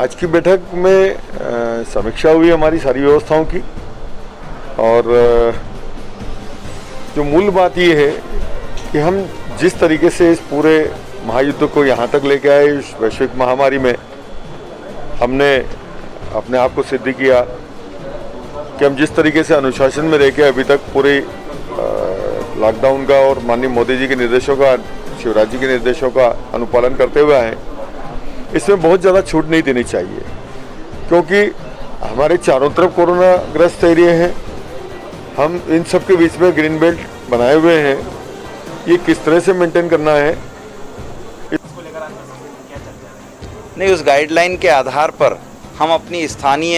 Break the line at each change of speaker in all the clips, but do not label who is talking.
आज की बैठक में समीक्षा हुई हमारी सारी व्यवस्थाओं की और जो मूल बात ये है कि हम जिस तरीके से इस पूरे महायुद्ध को यहाँ तक लेके आए, इस वैश्विक महामारी में हमने अपने आप को सिद्ध किया कि हम जिस तरीके से अनुशासन में रह के अभी तक पूरे लॉकडाउन का और माननीय मोदी जी के निर्देशों का, शिवराज जी के निर्देशों का अनुपालन करते हुए आए, इसमें बहुत ज़्यादा छूट नहीं देनी चाहिए क्योंकि हमारे चारों तरफ कोरोना ग्रस्त एरिया हैं। हम इन सब के बीच में ग्रीन बेल्ट बनाए हुए हैं, ये किस तरह से मेंटेन करना है।
नहीं, उस गाइडलाइन के आधार पर हम अपनी स्थानीय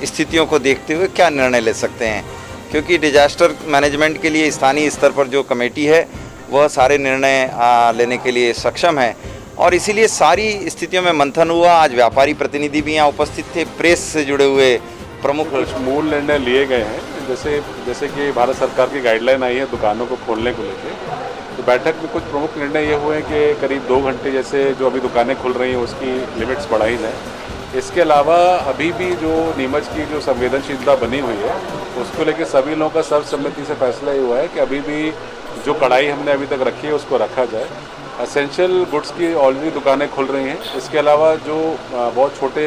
स्थितियों को देखते हुए क्या निर्णय ले सकते हैं, क्योंकि डिजास्टर मैनेजमेंट के लिए स्थानीय स्तर पर जो कमेटी है वह सारे निर्णय लेने के लिए सक्षम है और इसीलिए सारी स्थितियों में मंथन हुआ। आज व्यापारी प्रतिनिधि भी यहाँ उपस्थित थे, प्रेस से जुड़े हुए प्रमुख
मूल निर्णय लिए गए हैं। जैसे कि भारत सरकार की गाइडलाइन आई है दुकानों को खोलने को लेकर, तो बैठक में कुछ प्रमुख निर्णय ये हुए कि करीब 2 घंटे जैसे जो अभी दुकानें खुल रही हैं उसकी लिमिट्स बढ़ाई जाए। इसके अलावा अभी भी जो नीमच की जो संवेदनशीलता बनी हुई है उसको लेकर सभी लोगों का सर्वसम्मति से फैसला ये हुआ है कि अभी भी जो कड़ाई हमने अभी तक रखी है उसको रखा जाए। एसेंशियल गुड्स की ऑलरेडी दुकानें खुल रही हैं। इसके अलावा जो बहुत छोटे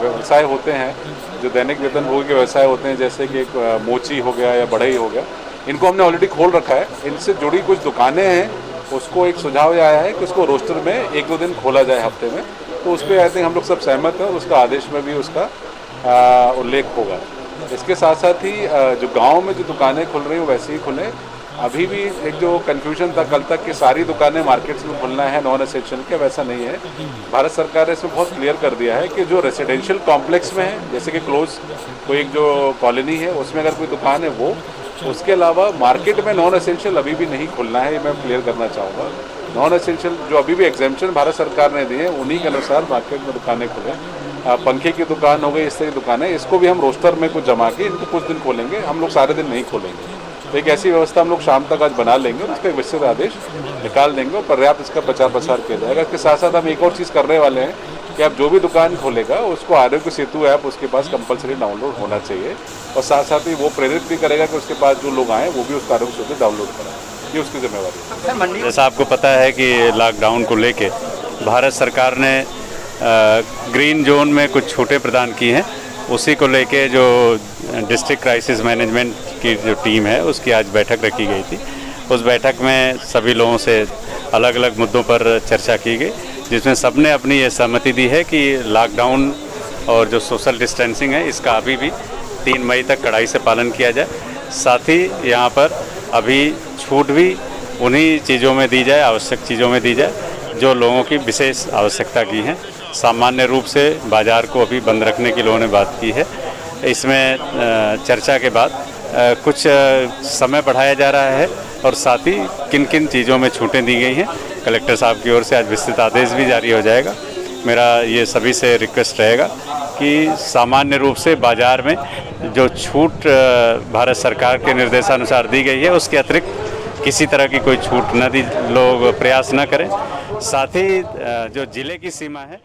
व्यवसाय होते हैं, जो दैनिक वेतन भोगी के व्यवसाय होते हैं, जैसे कि एक मोची हो गया या बढ़ई हो गया, इनको हमने ऑलरेडी खोल रखा है। इनसे जुड़ी कुछ दुकानें हैं, उसको एक सुझाव आया है कि उसको रोस्टर में 1-2 दिन खोला जाए हफ्ते में, तो उस पर आई थिंक हम लोग सब सहमत हैं और उसका आदेश में भी उसका उल्लेख होगा। इसके साथ साथ ही जो गाँव में जो दुकानें खुल रही हैं वैसे ही खुलें। अभी भी एक जो कन्फ्यूजन था कल तक कि सारी दुकानें मार्केट्स में खुलना है नॉन एसेंशियल के, वैसा नहीं है। भारत सरकार ने इसमें बहुत क्लियर कर दिया है कि जो रेसिडेंशियल कॉम्प्लेक्स में है, जैसे कि क्लोज कोई एक जो कॉलोनी है उसमें अगर कोई दुकान है वो, उसके अलावा मार्केट में नॉन एसेंशियल अभी भी नहीं खुलना है, ये मैं क्लियर करना चाहूँगा। नॉन एसेंशियल जो अभी भी एग्जेम्पशन भारत सरकार ने दिए उन्हीं के अनुसार मार्केट में दुकानें खुलें। पंखे की दुकान हो गई, इस तरह की दुकानें, इसको भी हम रोस्टर में कुछ जमा के इनको कुछ दिन खोलेंगे, हम लोग सारे दिन नहीं खोलेंगे। तो एक ऐसी व्यवस्था हम लोग शाम तक आज बना लेंगे और उसका एक विस्तृत आदेश निकाल देंगे और पर्याप्त इसका प्रचार प्रसार किया जाएगा। इसके साथ साथ हम एक और चीज़ करने वाले हैं कि अब जो भी दुकान खोलेगा उसको आरोग्य सेतु ऐप उसके पास कंपलसरी डाउनलोड होना चाहिए और साथ साथ ही वो प्रेरित भी करेगा कि उसके पास जो लोग आएँ वो भी उसका आरोग्य सेतु डाउनलोड कराएं। ये उसकी जिम्मेवारी है।
जैसा आपको पता है कि लॉकडाउन को लेके भारत सरकार ने ग्रीन जोन में कुछ छूटें प्रदान की हैं, उसी को लेके जो डिस्ट्रिक्ट क्राइसिस मैनेजमेंट की जो टीम है उसकी आज बैठक रखी गई थी। उस बैठक में सभी लोगों से अलग अलग मुद्दों पर चर्चा की गई, जिसमें सबने अपनी ये सहमति दी है कि लॉकडाउन और जो सोशल डिस्टेंसिंग है इसका अभी भी 3 मई तक कड़ाई से पालन किया जाए। साथ ही यहाँ पर अभी छूट भी उन्हीं चीज़ों में दी जाए, आवश्यक चीज़ों में दी जाए जो लोगों की विशेष आवश्यकता की हैं। सामान्य रूप से बाज़ार को अभी बंद रखने की लोगों ने बात की है। इसमें चर्चा के बाद कुछ समय बढ़ाया जा रहा है और साथ ही किन किन चीज़ों में छूटें दी गई हैं कलेक्टर साहब की ओर से आज विस्तृत आदेश भी जारी हो जाएगा। मेरा ये सभी से रिक्वेस्ट रहेगा कि सामान्य रूप से बाज़ार में जो छूट भारत सरकार के निर्देशानुसार दी गई है उसके अतिरिक्त किसी तरह की कोई छूट न दी लोग प्रयास न करें। साथ ही जो ज़िले की सीमा है